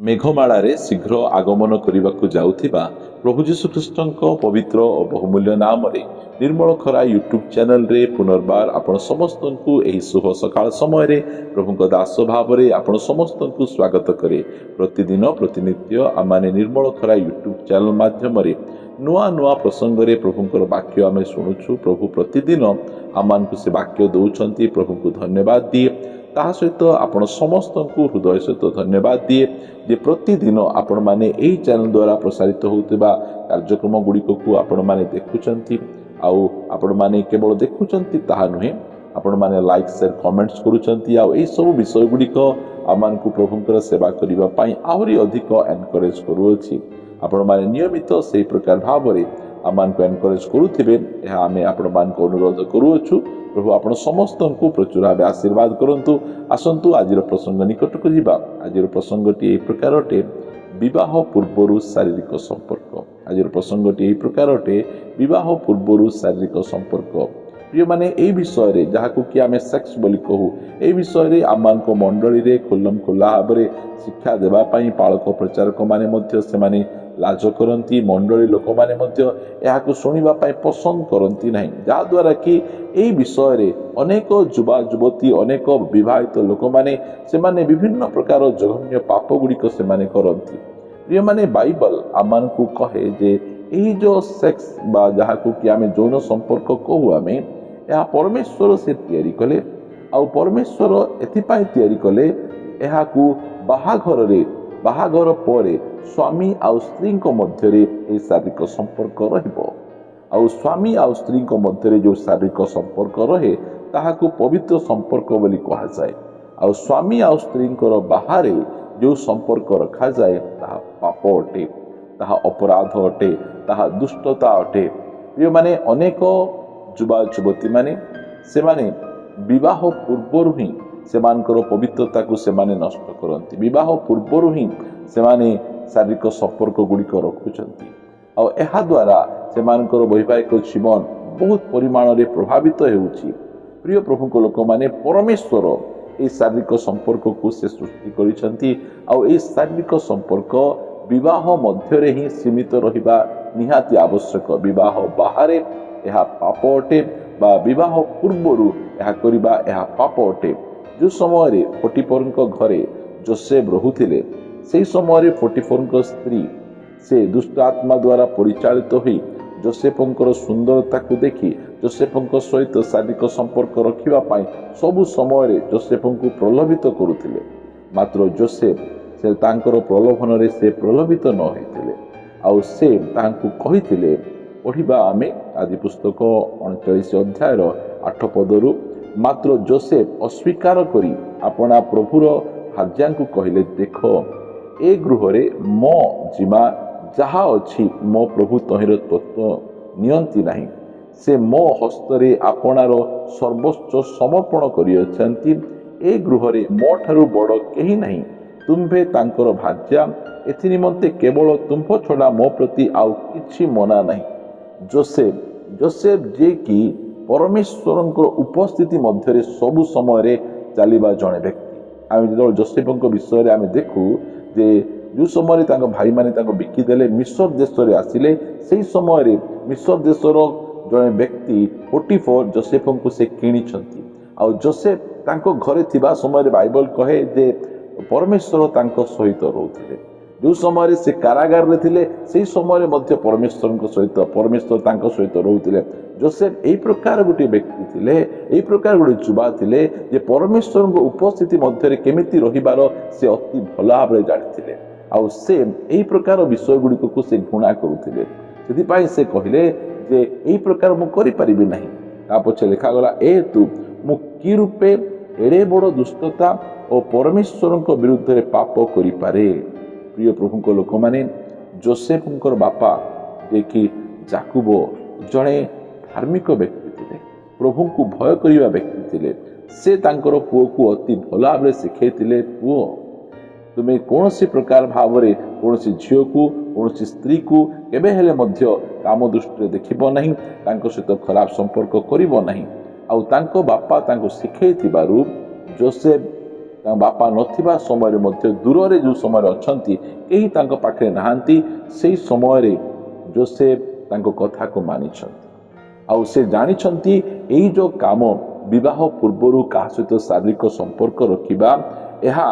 मेघमाଳାରେ शीघ्र आगमन କରିବାକୁ ଯାଉଥିବା प्रभु ଯୀଶୁ ଖ୍ରୀଷ୍ଟଙ୍କ ପବିତ୍ର ଓ ବହୁମୂଲ୍ୟ ନାମରେ ନିର୍ମଳ ଖରା ୟୁଟ୍ୟୁବ୍ ଚ୍ୟାନେଲରେ ପୁନର୍ବାର ଆପଣ ସମସ୍ତଙ୍କୁ ଏହି ଶୁଭ ସକାଳ ସମୟରେ ପ୍ରଭୁଙ୍କ ଦାସ ଭାବରେ ଆପଣ ସମସ୍ତଙ୍କୁ ସ୍ୱାଗତ କରେ। ପ୍ରତିଦିନ ପ୍ରତିନିତ୍ୟ ଆମମାନେ ନିର୍ମଳ ଖରା ୟୁଟ୍ୟୁବ୍ ଚ୍ୟାନେଲ ମାଧ୍ୟମରେ ନୂଆ ନୂଆ ପ୍ରସଙ୍ଗରେ ପ୍ରଭୁଙ୍କର ବାକ୍ୟ ଆମେ ଶୁଣୁଛୁ। ପ୍ରଭୁ ପ୍ରତିଦିନ ଆମମାନଙ୍କୁ ସେ ବାକ୍ୟ ଦେଉଛନ୍ତି। ପ୍ରଭୁଙ୍କୁ ଧନ୍ୟବାଦ ଦିଏ। ତାହା ସହିତ ଆପଣ ସମସ୍ତଙ୍କୁ ହୃଦୟ ସହିତ ଧନ୍ୟବାଦ ଦିଏ ଯେ ପ୍ରତିଦିନ ଆପଣମାନେ ଏହି ଚ୍ୟାନେଲ ଦ୍ୱାରା ପ୍ରସାରିତ ହେଉଥିବା କାର୍ଯ୍ୟକ୍ରମ ଗୁଡ଼ିକକୁ ଆପଣମାନେ ଦେଖୁଛନ୍ତି। ଆଉ ଆପଣମାନେ କେବଳ ଦେଖୁଛନ୍ତି ତାହା ନୁହେଁ, ଆପଣମାନେ ଲାଇକ୍ ସେୟାର କମେଣ୍ଟସ୍ କରୁଛନ୍ତି। ଆଉ ଏହିସବୁ ବିଷୟ ଗୁଡ଼ିକ ଆମମାନଙ୍କୁ ପ୍ରଭୁଙ୍କର ସେବା କରିବା ପାଇଁ ଆହୁରି ଅଧିକ ଏନକରେଜ୍ କରୁଅଛି। ଆପଣମାନେ ନିୟମିତ ସେହି ପ୍ରକାର ଭାବରେ ଆମମାନଙ୍କୁ ଏନକରେଜ୍ କରୁଥିବେ, ଏହା ଆମେ ଆପଣମାନଙ୍କୁ ଅନୁରୋଧ କରୁଅଛୁ। ପ୍ରଭୁ ଆପଣ ସମସ୍ତଙ୍କୁ ପ୍ରଚୁର ଭାବେ ଆଶୀର୍ବାଦ କରନ୍ତୁ। ଆସନ୍ତୁ ଆଜିର ପ୍ରସଙ୍ଗ ନିକଟକୁ ଯିବା। ଆଜିର ପ୍ରସଙ୍ଗଟି ଏହି ପ୍ରକାର ଅଟେ, ବିବାହ ପୂର୍ବରୁ ଶାରୀରିକ ସମ୍ପର୍କ। ଆଜିର ପ୍ରସଙ୍ଗଟି ଏହି ପ୍ରକାର ଅଟେ, ବିବାହ ପୂର୍ବରୁ ଶାରୀରିକ ସମ୍ପର୍କ। ପ୍ରିୟମାନେ, ଏହି ବିଷୟରେ ଯାହାକୁ କି ଆମେ ସେକ୍ସ ବୋଲି କହୁ, ଏହି ବିଷୟରେ ଆମମାନଙ୍କ ମଣ୍ଡଳୀରେ ଖୋଲମ ଖୋଲା ଭାବରେ ଶିକ୍ଷା ଦେବା ପାଇଁ ପାଳକ ପ୍ରଚାରକ ମାନେ ମଧ୍ୟ ସେମାନେ ଲାଜ କରନ୍ତି। ମଣ୍ଡଳୀ ଲୋକମାନେ ମଧ୍ୟ ଏହାକୁ ଶୁଣିବା ପାଇଁ ପସନ୍ଦ କରନ୍ତି ନାହିଁ, ଯାହାଦ୍ୱାରା କି ଏହି ବିଷୟରେ ଅନେକ ଯୁବା ଯୁବତୀ, ଅନେକ ବିବାହିତ ଲୋକମାନେ ସେମାନେ ବିଭିନ୍ନ ପ୍ରକାର ଜଘନ୍ୟ ପାପ ଗୁଡ଼ିକ ସେମାନେ କରନ୍ତି। ପ୍ରିୟମାନେ, ବାଇବଲ ଆମମାନଙ୍କୁ କହେ ଯେ ଏହି ଯେଉଁ ସେକ୍ସ ବା ଯାହାକୁ କି ଆମେ ଯୌନ ସମ୍ପର୍କ କହୁ, ଆମେ ଏହା ପରମେଶ୍ୱର ସେ ତିଆରି କଲେ। ଆଉ ପରମେଶ୍ୱର ଏଥିପାଇଁ ତିଆରି କଲେ ଏହାକୁ ବାହାଘର ପରେ ସ୍ୱାମୀ ଆଉ ସ୍ତ୍ରୀଙ୍କ ମଧ୍ୟରେ ଏହି ଶାରୀରିକ ସମ୍ପର୍କ ରହିବ। ଆଉ ସ୍ୱାମୀ ଆଉ ସ୍ତ୍ରୀଙ୍କ ମଧ୍ୟରେ ଯେଉଁ ଶାରୀରିକ ସମ୍ପର୍କ ରହେ ତାହାକୁ ପବିତ୍ର ସମ୍ପର୍କ ବୋଲି କୁହାଯାଏ। ଆଉ ସ୍ୱାମୀ ଆଉ ସ୍ତ୍ରୀଙ୍କର ବାହାରେ ଯେଉଁ ସମ୍ପର୍କ ରଖାଯାଏ ତାହା ପାପ ଅଟେ, ତାହା ଅପରାଧ ଅଟେ, ତାହା ଦୁଷ୍ଟତା ଅଟେ। ପ୍ରିୟମାନେ, ଅନେକ ଯୁବା ଯୁବତୀମାନେ ସେମାନେ ବିବାହ ପୂର୍ବରୁ ହିଁ ସେମାନଙ୍କର ପବିତ୍ରତାକୁ ସେମାନେ ନଷ୍ଟ କରନ୍ତି। ବିବାହ ପୂର୍ବରୁ ହିଁ ସେମାନେ ଶାରୀରିକ ସମ୍ପର୍କ ଗୁଡ଼ିକ ରଖୁଛନ୍ତି। ଆଉ ଏହା ଦ୍ୱାରା ସେମାନଙ୍କର ବୈବାହିକ ଜୀବନ ବହୁତ ପରିମାଣରେ ପ୍ରଭାବିତ ହେଉଛି। ପ୍ରିୟ ପ୍ରଭୁଙ୍କ ଲୋକମାନେ, ପରମେଶ୍ୱର ଏହି ଶାରୀରିକ ସମ୍ପର୍କକୁ ସେ ସୃଷ୍ଟି କରିଛନ୍ତି। ଆଉ ଏହି ଶାରୀରିକ ସମ୍ପର୍କ ବିବାହ ମଧ୍ୟରେ ହିଁ ସୀମିତ ରହିବା ନିହାତି ଆବଶ୍ୟକ। ବିବାହ ବାହାରେ ଏହା ପାପ ଅଟେ, ବା ବିବାହ ପୂର୍ବରୁ ଏହା କରିବା ଏହା ପାପ ଅଟେ। ଯେଉଁ ସମୟରେ ପୋଟିଫରଙ୍କ ଘରେ ଯୋସେଫ ରହୁଥିଲେ, ସେହି ସମୟରେ ପୋଟିଫରଙ୍କ ସ୍ତ୍ରୀ ସେ ଦୁଷ୍ଟ ଆତ୍ମା ଦ୍ୱାରା ପରିଚାଳିତ ହୋଇ ଯୋସେଫଙ୍କର ସୁନ୍ଦରତାକୁ ଦେଖି ଯୋସେଫଙ୍କ ସହିତ ଶାରୀରିକ ସମ୍ପର୍କ ରଖିବା ପାଇଁ ସବୁ ସମୟରେ ଯୋସେଫଙ୍କୁ ପ୍ରଲୋଭିତ କରୁଥିଲେ। ମାତ୍ର ଯୋସେଫ ସେ ତାଙ୍କର ପ୍ରଲୋଭନରେ ସେ ପ୍ରଲୋଭିତ ନ ହୋଇଥିଲେ। ଆଉ ସେ ତାଙ୍କୁ କହିଥିଲେ, ପଢ଼ିବା ଆମେ ଆଦି ପୁସ୍ତକ 39 ଅଧ୍ୟାୟର 8 ପଦରୁ, ମାତ୍ର ଯୋସେଫ ଅସ୍ୱୀକାର କରି ଆପଣା ପ୍ରଭୁର ଭାର୍ଯ୍ୟାଙ୍କୁ କହିଲେ, ଦେଖ, ଏ ଗୃହରେ ମୋ ଜିମା ଯାହା ଅଛି ମୋ ପ୍ରଭୁ ତହିଁର ତତ୍ତ୍ୱ ନିଅନ୍ତି ନାହିଁ। ସେ ମୋ ହସ୍ତରେ ଆପଣାର ସର୍ବସ୍ୱ ସମର୍ପଣ କରିଅଛନ୍ତି। ଏ ଗୃହରେ ମୋ ଠାରୁ ବଡ଼ କେହି ନାହିଁ। ତୁମ୍ଭେ ତାଙ୍କର ଭାର୍ଯ୍ୟା, ଏଥି ନିମନ୍ତେ କେବଳ ତୁମ୍ଭ ଛଡ଼ା ମୋ ପ୍ରତି ଆଉ କିଛି ମନା ନାହିଁ। ଯୋସେଫ ଯିଏକି ପରମେଶ୍ୱରଙ୍କର ଉପସ୍ଥିତି ମଧ୍ୟରେ ସବୁ ସମୟରେ ଚାଲିବା ଜଣେ ବ୍ୟକ୍ତି। ଆମେ ଯେତେବେଳେ ଯୋସେଫଙ୍କ ବିଷୟରେ ଆମେ ଦେଖୁ ଯେ ଯେଉଁ ସମୟରେ ତାଙ୍କ ଭାଇମାନେ ତାଙ୍କୁ ବିକିଦେଲେ, ମିଶ୍ର ଦେଶରେ ଆସିଲେ, ସେହି ସମୟରେ ମିଶ୍ର ଦେଶର ଜଣେ ବ୍ୟକ୍ତି ପୋଟିଫର ଯୋସେଫଙ୍କୁ ସେ କିଣିଛନ୍ତି। ଆଉ ଯୋସେଫ ତାଙ୍କ ଘରେ ଥିବା ସମୟରେ ବାଇବଲ କହେ ଯେ ପରମେଶ୍ୱର ତାଙ୍କ ସହିତ ରହୁଥିଲେ। ଯେଉଁ ସମୟରେ ସେ କାରାଗାରରେ ଥିଲେ, ସେହି ସମୟରେ ମଧ୍ୟ ପରମେଶ୍ୱର ତାଙ୍କ ସହିତ ରହୁଥିଲେ। ଯୋସେଫ ଏହି ପ୍ରକାର ଗୋଟିଏ ବ୍ୟକ୍ତି ଥିଲେ, ଏହି ପ୍ରକାର ଗୋଟିଏ ଯୁବା ଥିଲେ ଯେ ପରମେଶ୍ୱରଙ୍କ ଉପସ୍ଥିତି ମଧ୍ୟରେ କେମିତି ରହିବାର ସେ ଅତି ଭଲ ଭାବରେ ଜାଣିଥିଲେ। ଆଉ ସେ ଏହି ପ୍ରକାର ବିଷୟ ଗୁଡ଼ିକକୁ ସେ ଘୃଣା କରୁଥିଲେ। ସେଥିପାଇଁ ସେ କହିଲେ ଯେ ଏହି ପ୍ରକାର ମୁଁ କରିପାରିବି ନାହିଁ। ତା ପଛରେ ଲେଖାଗଲା, ଏହେତୁ ମୁଁ କି ରୂପେ ଏଡ଼େ ବଡ଼ ଦୁଷ୍ଟତା ଓ ପରମେଶ୍ୱରଙ୍କ ବିରୁଦ୍ଧରେ ପାପ କରିପାରେ। ପ୍ରିୟ ପ୍ରଭୁଙ୍କ ଲୋକମାନେ, ଯୋସେଫଙ୍କର ବାପା ଯିଏକି ଯାକୁବ ଜଣେ ଧାର୍ମିକ ବ୍ୟକ୍ତି ଥିଲେ, ପ୍ରଭୁଙ୍କୁ ଭୟ କରିବା ବ୍ୟକ୍ତି ଥିଲେ। ସେ ତାଙ୍କର ପୁଅକୁ ଅତି ଭଲ ଭାବରେ ଶିଖାଇଥିଲେ, ପୁଅ, ତୁମେ କୌଣସି ପ୍ରକାର ଭାବରେ କୌଣସି ଝିଅକୁ, କୌଣସି ସ୍ତ୍ରୀକୁ କେବେ ହେଲେ ମଧ୍ୟ କାମ ଦୃଷ୍ଟିରେ ଦେଖିବ ନାହିଁ, ତାଙ୍କ ସହିତ ଖରାପ ସମ୍ପର୍କ କରିବ ନାହିଁ। ଆଉ ତାଙ୍କ ବାପା ତାଙ୍କୁ ଶିଖାଇଥିବାରୁ ଯୋସେଫ ବାପା ନଥିବା ସମୟରେ ମଧ୍ୟ ଦୂରରେ ଯେଉଁ ସମୟରେ ଅଛନ୍ତି, କେହି ତାଙ୍କ ପାଖରେ ନାହାନ୍ତି, ସେହି ସମୟରେ ଯୋସେଫ ତାଙ୍କ କଥାକୁ ମାନିଛନ୍ତି। ଆଉ ସେ ଜାଣିଛନ୍ତି ଏଇ ଯେଉଁ କାମ ବିବାହ ପୂର୍ବରୁ କାହା ସହିତ ଶାରୀରିକ ସମ୍ପର୍କ ରଖିବା, ଏହା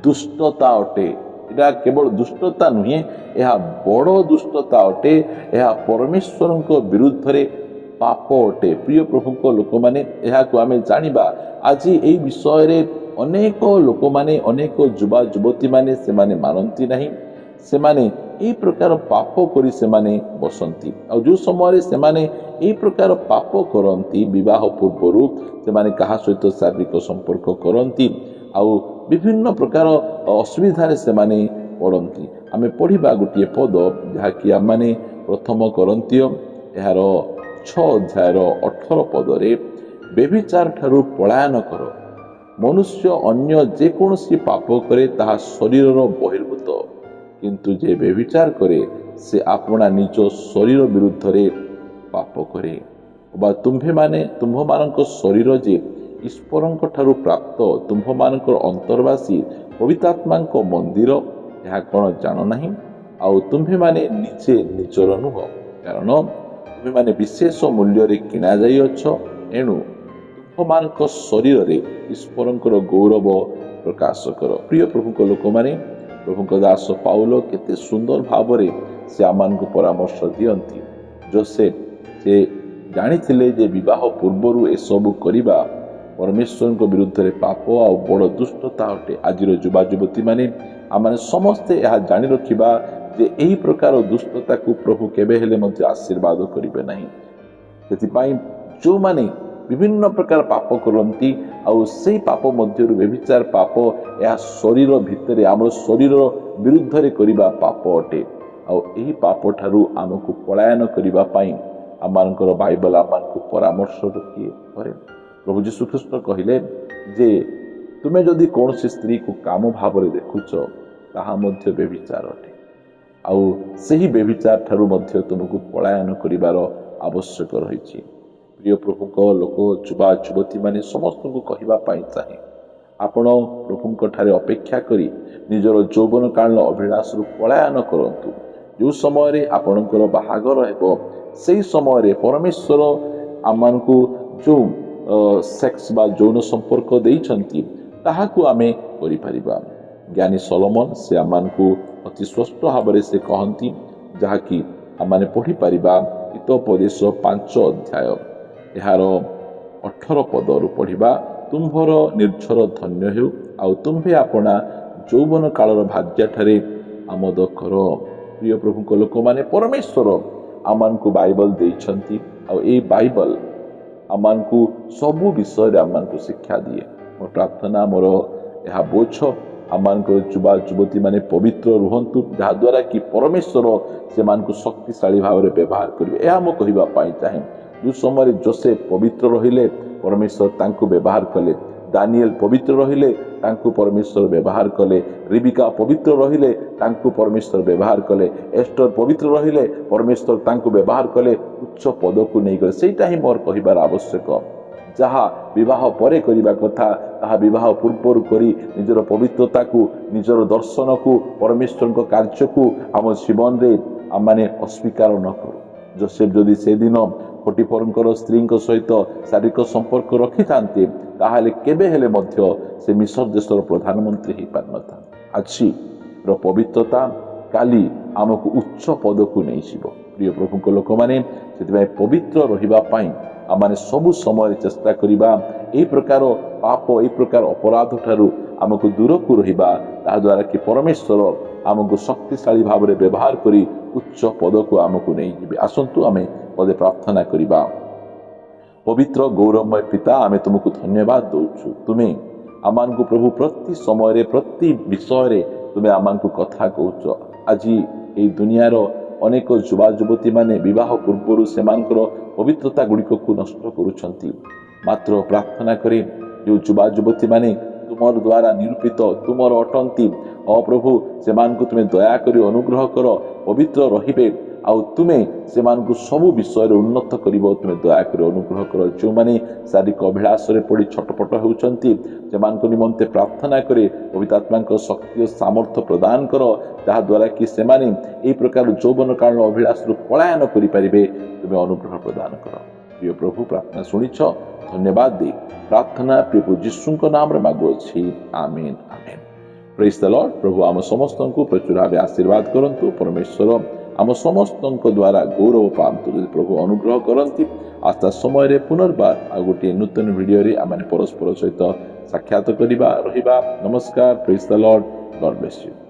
ଦୁଷ୍ଟତା ଅଟେ। ଏହା କେବଳ ଦୁଷ୍ଟତା ନୁହେଁ, ଏହା ବଡ଼ ଦୁଷ୍ଟତା ଅଟେ। ଏହା ପରମେଶ୍ୱରଙ୍କ ବିରୁଦ୍ଧରେ ପାପ ଅଟେ। ପ୍ରିୟ ପ୍ରଭୁଙ୍କ ଲୋକମାନେ, ଏହାକୁ ଆମେ ଜାଣିବା। ଆଜି ଏହି ବିଷୟରେ ଅନେକ ଲୋକମାନେ, ଅନେକ ଯୁବା ଯୁବତୀମାନେ ସେମାନେ ମାନନ୍ତି ନାହିଁ। ସେମାନେ ଏହି ପ୍ରକାର ପାପ କରି ସେମାନେ ବସନ୍ତି। ଆଉ ଯେଉଁ ସମୟରେ ସେମାନେ ଏହି ପ୍ରକାର ପାପ କରନ୍ତି, ବିବାହ ପୂର୍ବରୁ ସେମାନେ କାହା ସହିତ ଶାରୀରିକ ସମ୍ପର୍କ କରନ୍ତି, ଆଉ ବିଭିନ୍ନ ପ୍ରକାର ଅସୁବିଧାରେ ସେମାନେ ପଡ଼ନ୍ତି। ଆମେ ପଢ଼ିବା ଗୋଟିଏ ପଦ, ଯାହାକି ଆମମାନେ ପ୍ରଥମ କରନ୍ତୀୟ ଏହାର 6 ଅଧ୍ୟାୟର 18 ପଦରେ, ବ୍ୟଭିଚାର ଠାରୁ ପଳାୟନ କର। ମନୁଷ୍ୟ ଅନ୍ୟ ଯେକୌଣସି ପାପ କରେ ତାହା ଶରୀରର ବହିର୍ଭୂତ, କିନ୍ତୁ ଯେ ବ୍ୟଭିଚାର କରେ ସେ ଆପଣା ନିଜ ଶରୀର ବିରୁଦ୍ଧରେ ପାପ କରେ। ବା ତୁମ୍ଭମାନଙ୍କ ଶରୀର ଯେ ଈଶ୍ୱରଙ୍କ ଠାରୁ ପ୍ରାପ୍ତ, ତୁମ୍ଭମାନଙ୍କର ଅନ୍ତର୍ବାସୀ ପବିତ୍ରାତ୍ମାଙ୍କ ମନ୍ଦିର, ଏହା କ'ଣ ଜାଣ ନାହିଁ? ଆଉ ତୁମ୍ଭେମାନେ ନିଜେ ନିଜର ନୁହଁ, କାରଣ ତୁମ୍ଭେମାନେ ବିଶେଷ ମୂଲ୍ୟରେ କିଣା ଯାଇଅଛ। ଏଣୁ ତୁମ୍ଭମାନଙ୍କ ଶରୀରରେ ଈଶ୍ୱରଙ୍କର ଗୌରବ ପ୍ରକାଶ କର। ପ୍ରିୟ ପ୍ରଭୁଙ୍କ ଲୋକମାନେ, ପ୍ରଭୁଙ୍କ ଦାସ ପାଉଲ କେତେ ସୁନ୍ଦର ଭାବରେ ସେ ଆମମାନଙ୍କୁ ପରାମର୍ଶ ଦିଅନ୍ତି। ଯୋସେଫ ସେ ଜାଣିଥିଲେ ଯେ ବିବାହ ପୂର୍ବରୁ ଏସବୁ କରିବା ପରମେଶ୍ୱରଙ୍କ ବିରୁଦ୍ଧରେ ପାପ ଆଉ ବଡ଼ ଦୁଷ୍ଟତା ଅଟେ। ଆଜିର ଯୁବା ଯୁବତୀମାନେ ଆମମାନେ ସମସ୍ତେ ଏହା ଜାଣି ରଖିବା ଯେ ଏହି ପ୍ରକାର ଦୁଷ୍ଟତାକୁ ପ୍ରଭୁ କେବେ ହେଲେ ମଧ୍ୟ ଆଶୀର୍ବାଦ କରିବେ ନାହିଁ। ସେଥିପାଇଁ ଯେଉଁମାନେ ବିଭିନ୍ନ ପ୍ରକାର ପାପ କରନ୍ତି, ଆଉ ସେଇ ପାପ ମଧ୍ୟରୁ ବ୍ୟଭିଚାର ପାପ, ଏହା ଶରୀର ଭିତରେ ଆମର ଶରୀର ବିରୁଦ୍ଧରେ କରିବା ପାପ ଅଟେ। ଆଉ ଏହି ପାପ ଠାରୁ ଆମକୁ ପଳାୟନ କରିବା ପାଇଁ ଆମମାନଙ୍କର ବାଇବଲ ଆମମାନଙ୍କୁ ପରାମର୍ଶ କରେ। ପ୍ରଭୁ ଯୀଶୁ ଖ୍ରୀଷ୍ଟ କହିଲେ ଯେ ତୁମେ ଯଦି କୌଣସି ସ୍ତ୍ରୀକୁ କାମ ଭାବରେ ଦେଖୁଛ, ତାହା ମଧ୍ୟ ବ୍ୟଭିଚାର ଅଟେ। ଆଉ ସେହି ବ୍ୟଭିଚାର ଠାରୁ ମଧ୍ୟ ତୁମକୁ ପଳାୟନ କରିବାର ଆବଶ୍ୟକ ରହିଛି। ପ୍ରିୟ ପ୍ରଭୁଙ୍କ ଲୋକ, ଯୁବା ଯୁବତୀମାନେ ସମସ୍ତଙ୍କୁ କହିବା ପାଇଁ ଚାହେଁ, ଆପଣ ପ୍ରଭୁଙ୍କ ଠାରେ ଅପେକ୍ଷା କରି ନିଜର ଯୌବନ କାଳୀନ ଅଭିଳାଷରୁ ପଳାୟନ କରନ୍ତୁ। ଯେଉଁ ସମୟରେ ଆପଣଙ୍କର ବାହାଘର ହେବ, ସେହି ସମୟରେ ପରମେଶ୍ୱର ଆମମାନଙ୍କୁ ଯେଉଁ ସେକ୍ସ ବା ଯୌନ ସମ୍ପର୍କ ଦେଇଛନ୍ତି, ତାହାକୁ ଆମେ କରିପାରିବା। ଜ୍ଞାନୀ ସଲୋମନ ସେ ଆମମାନଙ୍କୁ ଅତି ସ୍ପଷ୍ଟ ଭାବରେ ସେ କହନ୍ତି, ଯାହାକି ଆମମାନେ ପଢ଼ିପାରିବା ହିତୋପଦେଶ 5 ଅଧ୍ୟାୟ ଏହାର 18 ପଦରୁ ପଢ଼ିବା। ତୁମ୍ଭର ନିର୍ଝର ଧନ୍ୟ ହେଉ, ଆଉ ତୁମ୍ଭେ ଆପଣା ଯୌବନ କାଳର ଭାର୍ଯ୍ୟାଠାରେ ଆମୋଦ କର। ପ୍ରିୟ ପ୍ରଭୁଙ୍କ ଲୋକମାନେ, ପରମେଶ୍ୱର ଆମମାନଙ୍କୁ ବାଇବଲ ଦେଇଛନ୍ତି, ଆଉ ଏଇ ବାଇବଲ ଆମମାନଙ୍କୁ ସବୁ ବିଷୟରେ ଆମମାନଙ୍କୁ ଶିକ୍ଷା ଦିଏ। ମୋର ପ୍ରାର୍ଥନା, ମୋର ଏହା ବୋଝ, ଆମମାନଙ୍କର ଯୁବା ଯୁବତୀମାନେ ପବିତ୍ର ରୁହନ୍ତୁ, ଯାହାଦ୍ୱାରା କି ପରମେଶ୍ୱର ସେମାନଙ୍କୁ ଶକ୍ତିଶାଳୀ ଭାବରେ ବ୍ୟବହାର କରିବେ। ଏହା ମୁଁ କହିବା ପାଇଁ ଚାହେଁ। ଯେଉଁ ସମୟରେ ଯୋସେଫ ପବିତ୍ର ରହିଲେ, ପରମେଶ୍ୱର ତାଙ୍କୁ ବ୍ୟବହାର କଲେ। ଦାନିଏଲ ପବିତ୍ର ରହିଲେ, ତାଙ୍କୁ ପରମେଶ୍ୱର ବ୍ୟବହାର କଲେ। ରିବିକା ପବିତ୍ର ରହିଲେ, ତାଙ୍କୁ ପରମେଶ୍ୱର ବ୍ୟବହାର କଲେ। ଏଷ୍ଟର ପବିତ୍ର ରହିଲେ, ପରମେଶ୍ୱର ତାଙ୍କୁ ବ୍ୟବହାର କଲେ, ଉଚ୍ଚ ପଦକୁ ନେଇଗଲେ। ସେଇଟା ହିଁ ମୋର କହିବାର ଆବଶ୍ୟକ। ଯାହା ବିବାହ ପରେ କରିବା କଥା, ତାହା ବିବାହ ପୂର୍ବରୁ କରି ନିଜର ପବିତ୍ରତାକୁ, ନିଜର ଦର୍ଶନକୁ, ପରମେଶ୍ୱରଙ୍କ କାର୍ଯ୍ୟକୁ ଆମ ଜୀବନରେ ଆମମାନେ ଅସ୍ୱୀକାର ନ କରୁ। ଯୋସେଫ ଯଦି ସେଦିନ ପୋଟିଫରଙ୍କର ସ୍ତ୍ରୀଙ୍କ ସହିତ ଶାରୀରିକ ସମ୍ପର୍କ ରଖିଥାନ୍ତେ, ତାହେଲେ କେବେ ହେଲେ ମଧ୍ୟ ସେ ମିଶର ଦେଶର ପ୍ରଧାନମନ୍ତ୍ରୀ ହେଇପାରିନଥାନ୍ତେ। ଆଜିର ପବିତ୍ରତା କାଲି ଆମକୁ ଉଚ୍ଚ ପଦକୁ ନେଇଯିବ। ପ୍ରିୟ ପ୍ରଭୁଙ୍କ ଲୋକମାନେ, ସେଥିପାଇଁ ପବିତ୍ର ରହିବା ପାଇଁ ଆମମାନେ ସବୁ ସମୟରେ ଚେଷ୍ଟା କରିବା। ଏହି ପ୍ରକାର ପାପ, ଏହି ପ୍ରକାର ଅପରାଧ ଠାରୁ ଆମକୁ ଦୂରକୁ ରହିବା, ତାହାଦ୍ୱାରା କି ପରମେଶ୍ୱର ଆମକୁ ଶକ୍ତିଶାଳୀ ଭାବରେ ବ୍ୟବହାର କରି ଉଚ୍ଚ ପଦକୁ ଆମକୁ ନେଇଯିବେ। ଆସନ୍ତୁ ଆମେ ପଦେ ପ୍ରାର୍ଥନା କରିବା। ପବିତ୍ର ଗୌରବମୟ ପିତା, ଆମେ ତୁମକୁ ଧନ୍ୟବାଦ ଦେଉଛୁ। ତୁମେ ଆମମାନଙ୍କୁ ପ୍ରଭୁ ପ୍ରତି ସମୟରେ, ପ୍ରତି ବିଷୟରେ ତୁମେ ଆମମାନଙ୍କୁ କଥା କହୁଛ। ଆଜି ଏହି ଦୁନିଆର ଅନେକ ଯୁବା ଯୁବତୀମାନେ ବିବାହ ପୂର୍ବରୁ ସେମାନଙ୍କର ପବିତ୍ରତା ଗୁଡ଼ିକକୁ ନଷ୍ଟ କରୁଛନ୍ତି। ମାତ୍ର ପ୍ରାର୍ଥନା କରି ଯେଉଁ ଯୁବା ଯୁବତୀମାନେ ତୁମର ଦ୍ୱାରା ନିରୂପିତ, ତୁମର ଅଟନ୍ତି, ପ୍ରଭୁ ସେମାନଙ୍କୁ ତୁମେ ଦୟାକରି ଅନୁଗ୍ରହ କର, ପବିତ୍ର ରହିବେ आउ तुमे सेमानकु सबु विषय उन्नत करिवो तुमे दया कर अनुग्रह कर जो माने शारीरिक अभिलाष रे पड़ी छटपट होउचंती सेमानकु निमंते प्रार्थना करे पवित्र आत्मा को शक्ति और सामर्थ्य प्रदान कर जहा द्वारा कि सेमाने एई प्रकार यौवन काल अभिलाष रु पलायन करि परिबे तुमे अनुग्रह प्रदान कर प्रिय प्रभु प्रार्थना सुनिछ धन्यवाद दे प्रार्थना प्रभु यीशु को नाम रे मागुछि आमीन आमीन प्रेज द लॉर्ड प्रभु आम समस्त को प्रचुर भाव आशीर्वाद करंतु परमेश्वर आम समस्त द्वारा गौरव पातु प्रभु अनुग्रह करती आस्था समय पुनर्बार आ गोटे नूतन वीडियो रे आम परस्पर सहित साक्षात करवा रहिबा नमस्कार praise the Lord God bless you.